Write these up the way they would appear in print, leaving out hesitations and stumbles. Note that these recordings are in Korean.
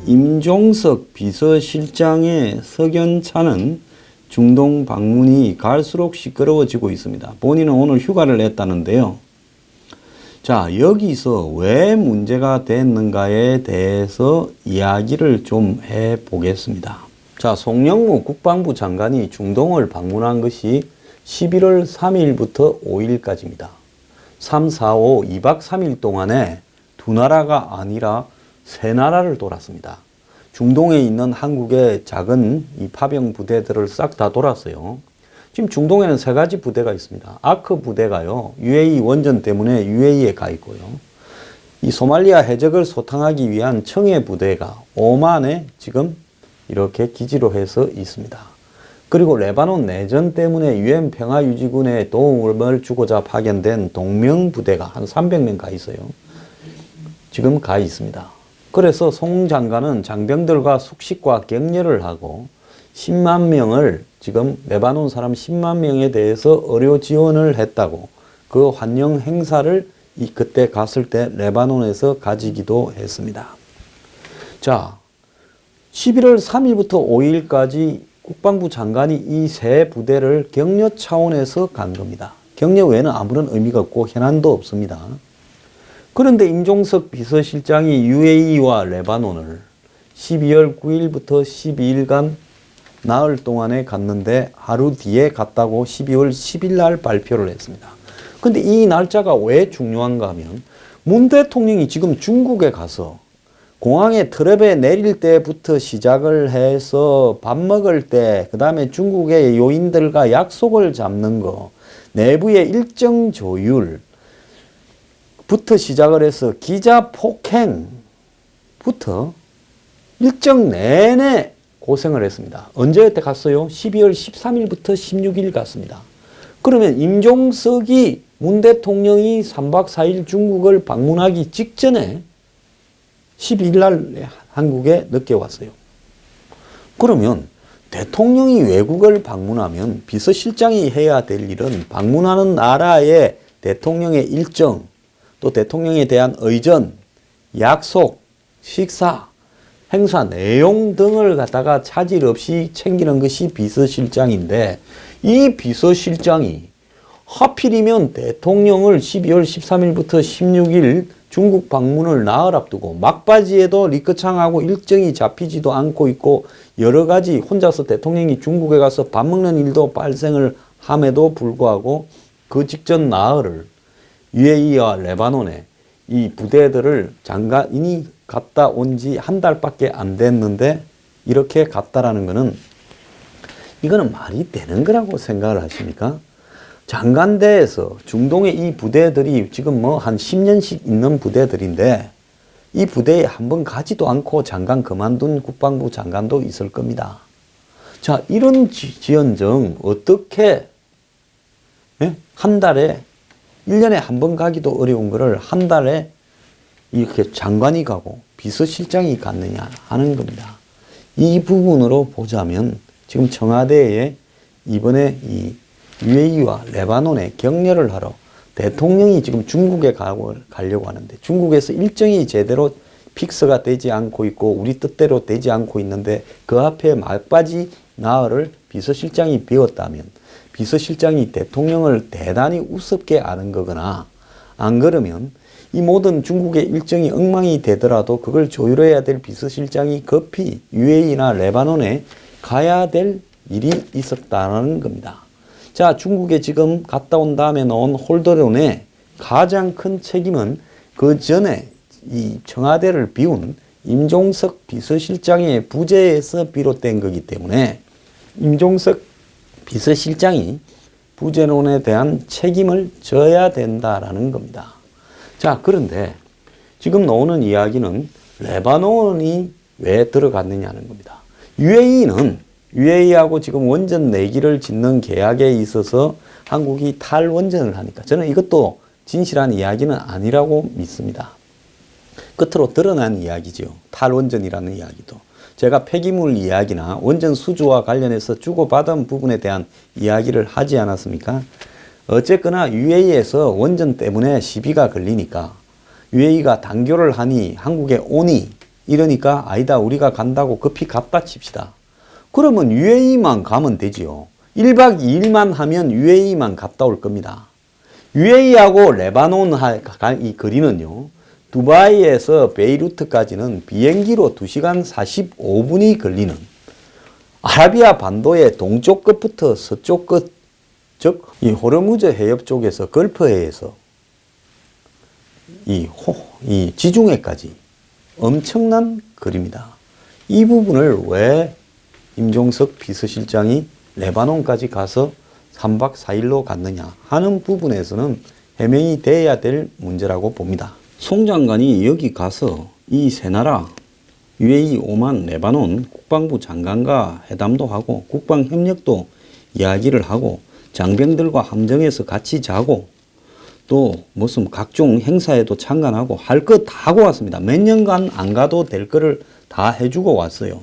임종석 비서실장의 석연찮은 중동 방문이 갈수록 시끄러워지고 있습니다. 본인은 오늘 휴가를 냈다는데요. 자, 여기서 왜 문제가 됐는가에 대해서 이야기를 좀 해보겠습니다. 자, 송영무 국방부 장관이 중동을 방문한 것이 11월 3일부터 5일까지입니다. 3, 4, 5, 2박 3일 동안에 두 나라가 아니라 세 나라를 돌았습니다. 중동에 있는 한국의 작은 이 파병 부대들을 싹 다 돌았어요. 지금 중동에는 세 가지 부대가 있습니다. 아크 부대가요, UAE 원전 때문에 UAE에 가 있고요. 이 소말리아 해적을 소탕하기 위한 청해 부대가 오만에 지금 이렇게 기지로 해서 있습니다. 그리고 레바논 내전 때문에 UN 평화유지군에 도움을 주고자 파견된 동명 부대가 한 300명 가 있어요. 지금 가 있습니다. 그래서 송 장관은 장병들과 숙식과 격려를 하고 10만 명을 지금 레바논 사람 10만 명에 대해서 의료 지원을 했다고 그 환영 행사를 그때 갔을 때 레바논에서 가지기도 했습니다. 자, 11월 3일부터 5일까지 국방부 장관이 이 세 부대를 격려 차원에서 간 겁니다. 격려 외에는 아무런 의미가 없고 현안도 없습니다. 그런데 임종석 비서실장이 UAE와 레바논을 12월 9일부터 12일간 나흘 동안에 갔는데 하루 뒤에 갔다고 12월 10일 날 발표를 했습니다. 근데 이 날짜가 왜 중요한가 하면 문 대통령이 지금 중국에 가서 공항에 트랩에 내릴 때부터 시작을 해서 밥 먹을 때, 그 다음에 중국의 요인들과 약속을 잡는 거, 내부의 일정 조율, 부터 시작을 해서 기자 폭행부터 일정 내내 고생을 했습니다. 언제 갔어요? 12월 13일부터 16일 갔습니다. 그러면 임종석이 문 대통령이 3박 4일 중국을 방문하기 직전에 12일 날 한국에 늦게 왔어요. 그러면 대통령이 외국을 방문하면 비서실장이 해야 될 일은 방문하는 나라의 대통령의 일정, 또 대통령에 대한 의전, 약속, 식사, 행사 내용 등을 갖다가 차질 없이 챙기는 것이 비서실장인데, 이 비서실장이 하필이면 대통령을 12월 13일부터 16일 중국 방문을 나흘 앞두고 막바지에도 리커창하고 일정이 잡히지도 않고 있고 여러 가지 혼자서 대통령이 중국에 가서 밥 먹는 일도 발생을 함에도 불구하고 그 직전 나흘을 UAE와 레바논에 이 부대들을 장관이 갔다 온 지 한 달밖에 안 됐는데 이렇게 갔다라는 것은 이거는 말이 되는 거라고 생각을 하십니까? 장관대에서 중동의 이 부대들이 지금 뭐 한 10년씩 있는 부대들인데 이 부대에 한번 가지도 않고 장관 그만둔 국방부 장관도 있을 겁니다. 자, 이런 지연정 어떻게 한 달에 1년에 한 번 가기도 어려운 거를 한 달에 이렇게 장관이 가고 비서실장이 갔느냐 하는 겁니다. 이 부분으로 보자면 지금 청와대에 이번에 이 UAE와 레바논에 격려를 하러 대통령이 지금 중국에 가려고 하는데 중국에서 일정이 제대로 픽스가 되지 않고 있고 우리 뜻대로 되지 않고 있는데 그 앞에 막바지 나흘을 비서실장이 비웠다면 비서실장이 대통령을 대단히 우습게 아는 거거나 안 그러면 이 모든 중국의 일정이 엉망이 되더라도 그걸 조율해야 될 비서실장이 급히 UAE나 레바논에 가야 될 일이 있었다는 겁니다. 자, 중국에 지금 갔다 온 다음에 나온 홀더론의 가장 큰 책임은 그 전에 이 청와대를 비운 임종석 비서실장의 부재에서 비롯된 거기 때문에 임종석 비서실장이 부재론에 대한 책임을 져야 된다라는 겁니다. 자, 그런데 지금 나오는 이야기는 레바논이 왜 들어갔느냐는 겁니다. UAE하고 지금 원전 내기를 짓는 계약에 있어서 한국이 탈원전을 하니까 저는 이것도 진실한 이야기는 아니라고 믿습니다. 끝으로 드러난 이야기죠. 탈원전이라는 이야기도. 제가 폐기물 이야기나 원전 수주와 관련해서 주고받은 부분에 대한 이야기를 하지 않았습니까? 어쨌거나 UAE에서 원전 때문에 시비가 걸리니까 UAE가 단교를 하니 한국에 오니 이러니까 아니다 우리가 간다고 급히 갔다 칩시다. 그러면 UAE만 가면 되지요. 1박 2일만 하면 UAE만 갔다 올 겁니다. UAE하고 레바논 이 거리는요. 두바이에서 베이루트까지는 비행기로 2시간 45분이 걸리는 아라비아 반도의 동쪽 끝부터 서쪽 끝, 즉 이 호르무즈 해협 쪽에서 걸프해에서 이 지중해까지 엄청난 거리입니다. 이 부분을 왜 임종석 비서실장이 레바논까지 가서 3박 4일로 갔느냐 하는 부분에서는 해명이 돼야 될 문제라고 봅니다. 송 장관이 여기 가서 이 세 나라 UAE, 오만, 레바논 국방부 장관과 회담도 하고 국방협력도 이야기를 하고 장병들과 함정에서 같이 자고 또 무슨 각종 행사에도 참관하고 할 것 다 하고 왔습니다. 몇 년간 안 가도 될 거를 다 해주고 왔어요.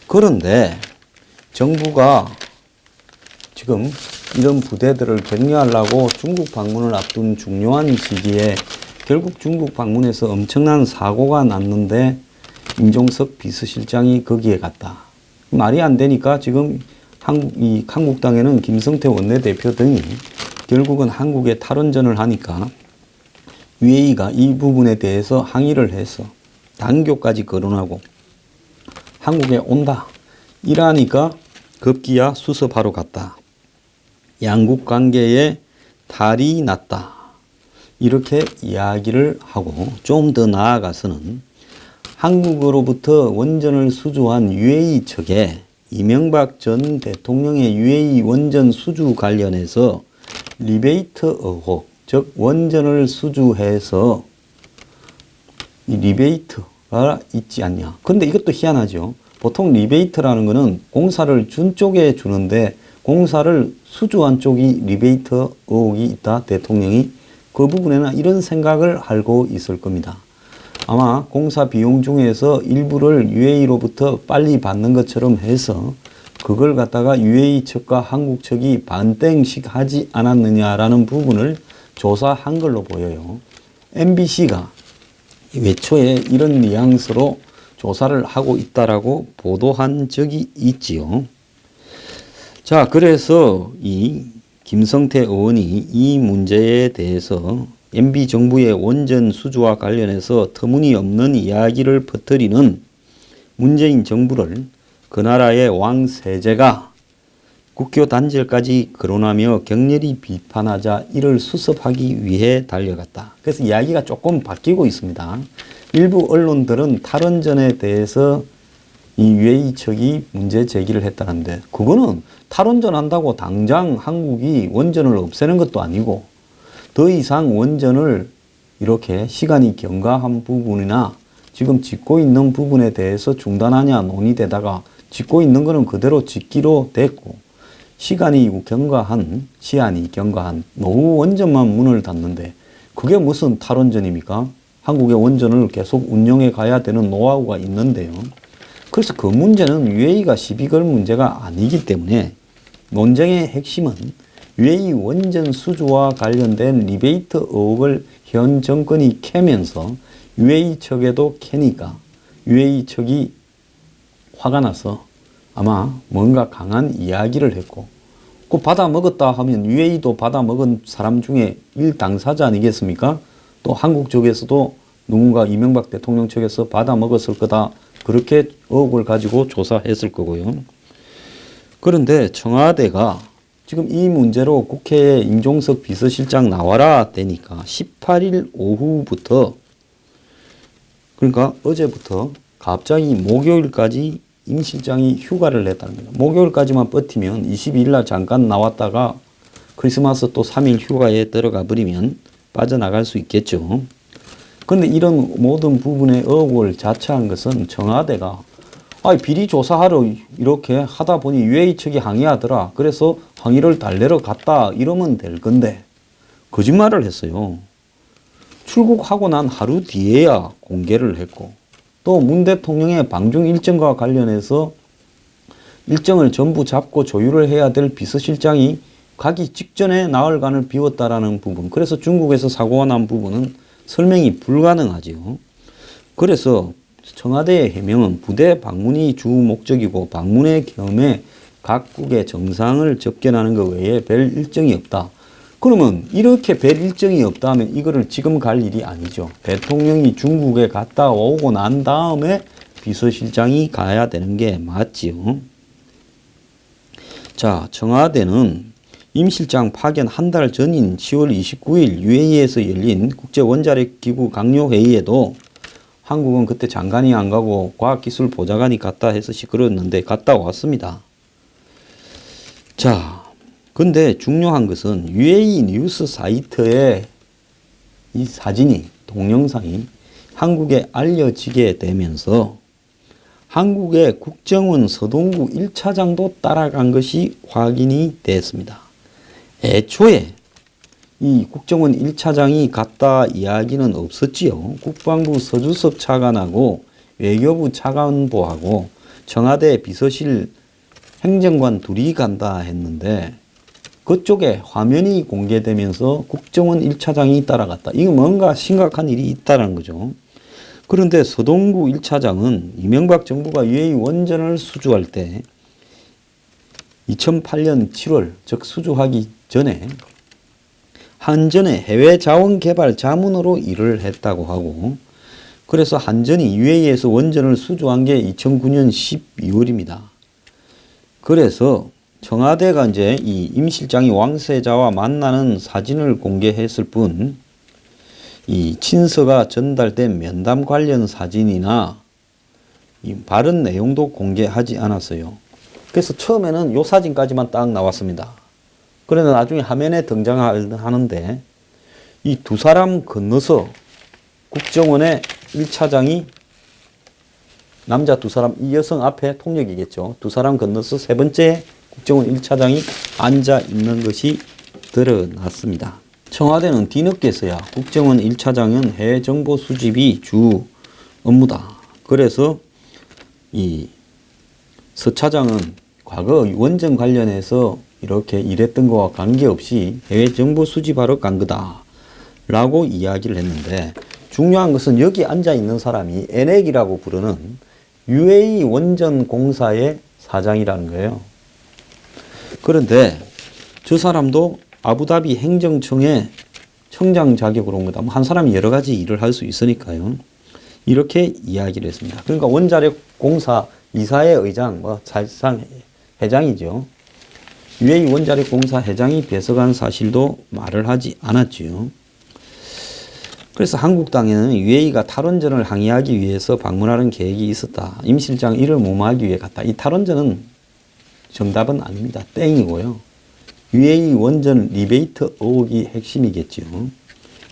그런데 정부가 지금 이런 부대들을 격려하려고 중국 방문을 앞둔 중요한 시기에 결국 중국 방문에서 엄청난 사고가 났는데 임종석 비서실장이 거기에 갔다. 말이 안 되니까 지금 한국당에는 김성태 원내대표 등이 결국은 한국에 탈원전을 하니까 UAE가 이 부분에 대해서 항의를 해서 당교까지 거론하고 한국에 온다. 이러니까 급기야 수습하러 갔다. 양국 관계에 탈이 났다. 이렇게 이야기를 하고 좀 더 나아가서는 한국으로부터 원전을 수주한 UAE 측에 이명박 전 대통령의 UAE 원전 수주 관련해서 리베이트 의혹, 즉 원전을 수주해서 이 리베이트가 있지 않냐. 그런데 이것도 희한하죠. 보통 리베이트라는 것은 공사를 준 쪽에 주는데 공사를 수주한 쪽이 리베이트 의혹이 있다. 대통령이 그 부분에는 이런 생각을 알고 있을 겁니다. 아마 공사 비용 중에서 일부를 UAE로부터 빨리 받는 것처럼 해서 그걸 갖다가 UAE 측과 한국 측이 반땡식 하지 않았느냐라는 부분을 조사한 걸로 보여요. MBC가 외초에 이런 뉘앙스로 조사를 하고 있다라고 보도한 적이 있지요. 자, 그래서 이 김성태 의원이 이 문제에 대해서 MB 정부의 원전 수주와 관련해서 터무니없는 이야기를 퍼뜨리는 문재인 정부를 그 나라의 왕 세제가 국교 단절까지 거론하며 격렬히 비판하자 이를 수습하기 위해 달려갔다. 그래서 이야기가 조금 바뀌고 있습니다. 일부 언론들은 탈원전에 대해서 이 UAE 측이 문제 제기를 했다는데 그거는 탈원전 한다고 당장 한국이 원전을 없애는 것도 아니고 더 이상 원전을 이렇게 시간이 경과한 부분이나 지금 짓고 있는 부분에 대해서 중단하냐 논의되다가 짓고 있는 거는 그대로 짓기로 됐고 시간이 경과한 시한이 경과한 노후 원전만 문을 닫는데 그게 무슨 탈원전입니까? 한국의 원전을 계속 운영해 가야 되는 노하우가 있는데요. 그래서 그 문제는 UAE가 시비 걸 문제가 아니기 때문에 논쟁의 핵심은 UAE 원전 수주와 관련된 리베이트 의혹을 현 정권이 캐면서 UAE 측에도 캐니까 UAE 측이 화가 나서 아마 뭔가 강한 이야기를 했고 그 받아 먹었다 하면 UAE도 받아 먹은 사람 중에 일당사자 아니겠습니까? 또 한국 쪽에서도 누군가 이명박 대통령 측에서 받아 먹었을 거다. 그렇게 의혹을 가지고 조사했을 거고요. 그런데 청와대가 지금 이 문제로 국회에 임종석 비서실장 나와라 되니까 18일 오후부터 그러니까 어제부터 갑자기 목요일까지 임 실장이 휴가를 냈다는 겁니다. 목요일까지만 버티면 22일 날 잠깐 나왔다가 크리스마스 또 3일 휴가에 들어가 버리면 빠져나갈 수 있겠죠. 그런데 이런 모든 부분의 의혹을 자처한 것은 청와대가 비리 조사하러 이렇게 하다 보니 UAE 측이 항의하더라. 그래서 항의를 달래러 갔다 이러면 될 건데 거짓말을 했어요. 출국하고 난 하루 뒤에야 공개를 했고 또 문 대통령의 방중 일정과 관련해서 일정을 전부 잡고 조율을 해야 될 비서실장이 가기 직전에 나흘간을 비웠다라는 부분. 그래서 중국에서 사고가 난 부분은 설명이 불가능하지요. 그래서 청와대의 해명은 부대 방문이 주 목적이고 방문의 경우에 각국의 정상을 접견하는 것 외에 별 일정이 없다. 그러면 이렇게 별 일정이 없다 하면 이거를 지금 갈 일이 아니죠. 대통령이 중국에 갔다 오고 난 다음에 비서실장이 가야 되는 게 맞지요. 자, 청와대는 임 실장 파견 한 달 전인 10월 29일 UAE에서 열린 국제원자력기구 강요회의에도 한국은 그때 장관이 안 가고 과학기술보좌관이 갔다 해서 시끄러웠는데 갔다 왔습니다. 자, 근데 중요한 것은 UAE 뉴스 사이트에 이 사진이, 동영상이 한국에 알려지게 되면서 한국의 국정원 서동구 1차장도 따라간 것이 확인이 됐습니다. 애초에 이 국정원 1차장이 갔다 이야기는 없었지요. 국방부 서주섭 차관하고 외교부 차관보하고 청와대 비서실 행정관 둘이 간다 했는데 그쪽에 화면이 공개되면서 국정원 1차장이 따라갔다. 이거 뭔가 심각한 일이 있다는 거죠. 그런데 서동구 1차장은 이명박 정부가 UAE 원전을 수주할 때 2008년 7월, 즉 수주하기 전에 한전의 해외 자원 개발 자문으로 일을 했다고 하고, 그래서 한전이 UAE에서 원전을 수주한 게 2009년 12월입니다. 그래서 청와대가 이제 이 임 실장이 왕세자와 만나는 사진을 공개했을 뿐, 이 친서가 전달된 면담 관련 사진이나 이 발언 내용도 공개하지 않았어요. 그래서 처음에는 요 사진까지만 딱 나왔습니다. 그런데 나중에 화면에 등장하는데 이 두 사람 건너서 국정원의 1차장이 남자 두 사람, 이 여성 앞에 통역이겠죠. 두 사람 건너서 세 번째 국정원 1차장이 앉아 있는 것이 드러났습니다. 청와대는 뒤늦게서야 국정원 1차장은 해외 정보 수집이 주 업무다. 그래서 이 서 차장은 과거 원전 관련해서 이렇게 일했던 것과 관계없이 해외 정보 수집하러 간 거다 라고 이야기를 했는데, 중요한 것은 여기 앉아 있는 사람이 에넥이라고 부르는 UAE 원전 공사의 사장이라는 거예요. 그런데 저 사람도 아부다비 행정청의 청장 자격으로 온 거다. 한 사람이 여러 가지 일을 할 수 있으니까요. 이렇게 이야기를 했습니다. 그러니까 원자력 공사 이사회 의장, 사실상 회장이죠. UAE 원자력 공사 회장이 뺏어간 사실도 말을 하지 않았지요. 그래서 한국 땅에는 UAE가 탈원전을 항의하기 위해서 방문하는 계획이 있었다. 임 실장 이를 무마하기 위해 갔다. 이 탈원전은 정답은 아닙니다. 땡이고요. UAE 원전 리베이트 의혹이 핵심이겠죠.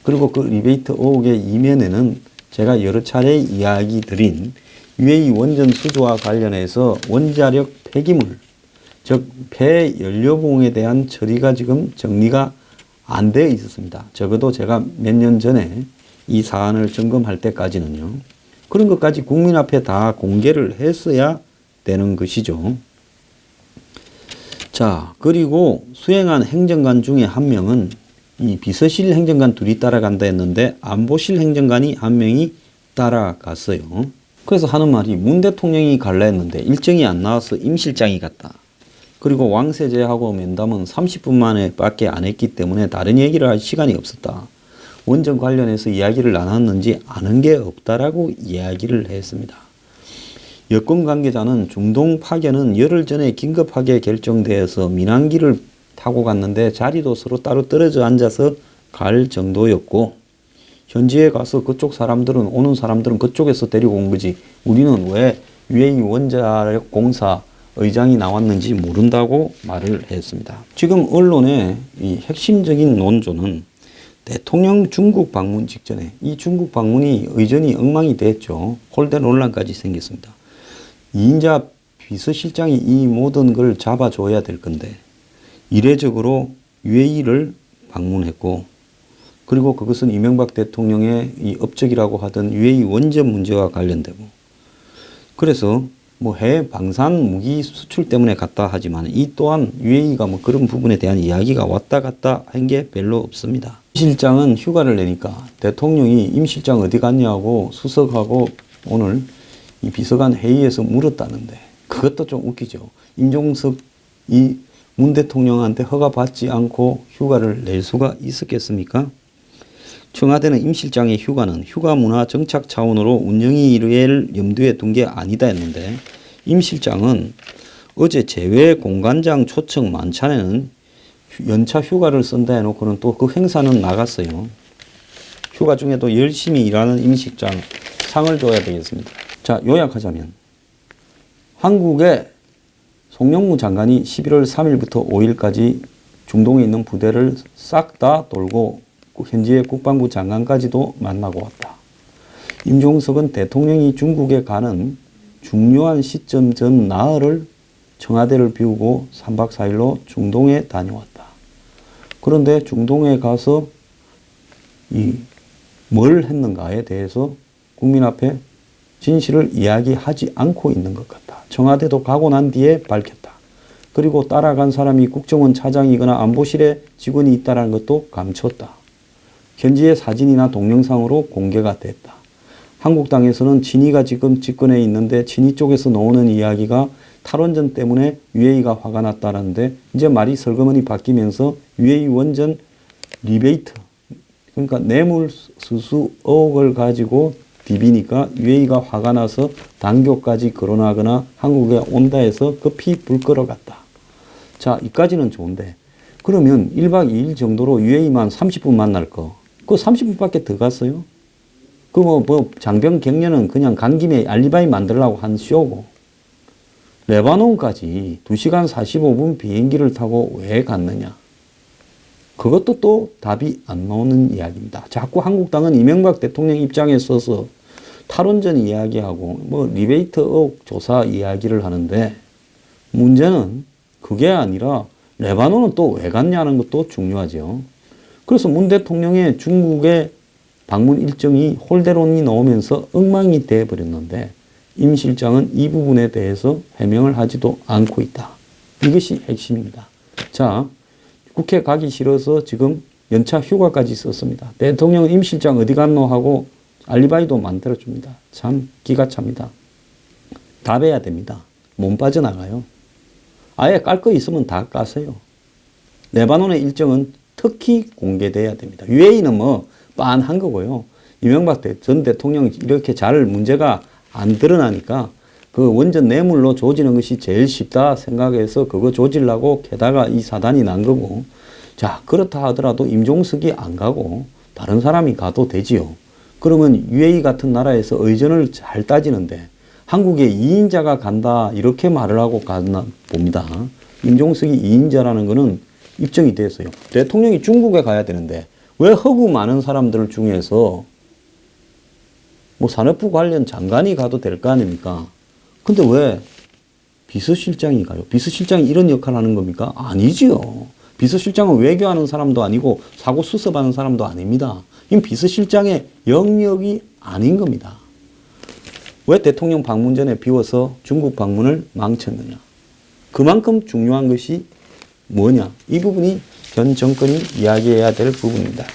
그리고 그 리베이트 의혹의 이면에는 제가 여러 차례 이야기 드린 UAE 원전 수주와 관련해서 원자력 폐기물, 즉 폐연료봉에 대한 처리가 지금 정리가 안 되어 있었습니다. 적어도 제가 몇 년 전에 이 사안을 점검할 때까지는요. 그런 것까지 국민 앞에 다 공개를 했어야 되는 것이죠. 자, 그리고 수행한 행정관 중에 한 명은 이 비서실 행정관 둘이 따라간다 했는데 안보실 행정관이 한 명이 따라갔어요. 그래서 하는 말이 문 대통령이 갈라 했는데 일정이 안 나와서 임 실장이 갔다. 그리고 왕세제하고 면담은 30분 만에 밖에 안 했기 때문에 다른 얘기를 할 시간이 없었다. 원전 관련해서 이야기를 나눴는지 아는 게 없다라고 이야기를 했습니다. 여권 관계자는 중동 파견은 열흘 전에 긴급하게 결정되어서 민항기를 타고 갔는데 자리도 서로 따로 떨어져 앉아서 갈 정도였고, 현지에 가서 그쪽 사람들은, 오는 사람들은 그쪽에서 데리고 온 거지 우리는 왜 UAE 원자력 공사 의장이 나왔는지 모른다고 말을 했습니다. 지금 언론의 이 핵심적인 논조는 대통령 중국 방문 직전에 이 중국 방문이 의전이 엉망이 됐죠. 홀대 논란까지 생겼습니다. 2인자 비서실장이 이 모든 걸 잡아줘야 될 건데 이례적으로 UAE를 방문했고, 그리고 그것은 이명박 대통령의 이 업적이라고 하던 UAE 원전 문제와 관련되고, 그래서 뭐 해외 방산 무기 수출 때문에 갔다 하지만 이 또한 UAE가 뭐 그런 부분에 대한 이야기가 왔다 갔다 한 게 별로 없습니다. 임 실장은 휴가를 내니까 대통령이 임 실장 어디 갔냐고 수석하고 오늘 이 비서관 회의에서 물었다는데 그것도 좀 웃기죠. 임종석이 문 대통령한테 허가받지 않고 휴가를 낼 수가 있었겠습니까? 청와대는 임 실장의 휴가는 휴가 문화 정착 차원으로 운영위를 염두에 둔 게 아니다 했는데 임 실장은 어제 재외 공관장 초청 만찬에는 연차 휴가를 쓴다 해놓고는 또 그 행사는 나갔어요. 휴가 중에도 열심히 일하는 임 실장 상을 줘야 되겠습니다. 자, 요약하자면 한국의 송영무 장관이 11월 3일부터 5일까지 중동에 있는 부대를 싹 다 돌고 현지의 국방부 장관까지도 만나고 왔다. 임종석은 대통령이 중국에 가는 중요한 시점 전 나흘을 청와대를 비우고 3박 4일로 중동에 다녀왔다. 그런데 중동에 가서 뭘 했는가에 대해서 국민 앞에 진실을 이야기하지 않고 있는 것 같다. 청와대도 가고 난 뒤에 밝혔다. 그리고 따라간 사람이 국정원 차장이거나 안보실에 직원이 있다는 것도 감췄다. 현지의 사진이나 동영상으로 공개가 됐다. 한국당에서는 친이가 지금 집권에 있는데 친이 쪽에서 나오는 이야기가 탈원전 때문에 UAE가 화가 났다는데 이제 말이 설거머니 바뀌면서 UAE 원전 리베이트, 그러니까 뇌물수수 의혹을 가지고 디비니까 UAE가 화가 나서 단교까지 거론하거나 한국에 온다 해서 급히 불 끌어갔다. 자, 이까지는 좋은데 그러면 1박 2일 정도로 UAE만 30분 만날 거 그거 30분밖에 더 갔어요? 그 장병 격려는 그냥 간 김에 알리바이 만들려고 한 쇼고 레바논까지 2시간 45분 비행기를 타고 왜 갔느냐? 그것도 또 답이 안 나오는 이야기입니다. 자꾸 한국당은 이명박 대통령 입장에 서서 탈원전 이야기하고 리베이트 의혹 조사 이야기를 하는데 문제는 그게 아니라 레바논은 또 왜 갔냐는 것도 중요하죠. 그래서 문 대통령의 중국의 방문 일정이 홀대론이 나오면서 엉망이 되어버렸는데 임 실장은 이 부분에 대해서 해명을 하지도 않고 있다. 이것이 핵심입니다. 자, 국회 가기 싫어서 지금 연차 휴가까지 썼습니다. 대통령은 임 실장 어디 갔노 하고 알리바이도 만들어줍니다. 참 기가 찹니다. 답해야 됩니다. 못 빠져나가요. 아예 깔 거 있으면 다 까세요. 레바논의 일정은 특히 공개돼야 됩니다. UAE는 빤한 거고요. 이명박 전 대통령 이렇게 잘 문제가 안 드러나니까 그 원전 뇌물로 조지는 것이 제일 쉽다 생각해서 그거 조지려고 게다가 이 사단이 난 거고. 자, 그렇다 하더라도 임종석이 안 가고 다른 사람이 가도 되지요. 그러면 UAE 같은 나라에서 의전을 잘 따지는데 한국의 2인자가 간다 이렇게 말을 하고 갔나 봅니다. 임종석이 2인자라는 거는 입증이 됐어요. 대통령이 중국에 가야 되는데 왜 허구 많은 사람들 중에서 산업부 관련 장관이 가도 될 거 아닙니까? 근데 왜 비서실장이 가요? 비서실장이 이런 역할을 하는 겁니까? 아니지요. 비서실장은 외교하는 사람도 아니고 사고 수습하는 사람도 아닙니다. 이건 비서실장의 영역이 아닌 겁니다. 왜 대통령 방문 전에 비워서 중국 방문을 망쳤느냐? 그만큼 중요한 것이 뭐냐? 이 부분이 현 정권이 이야기해야 될 부분입니다.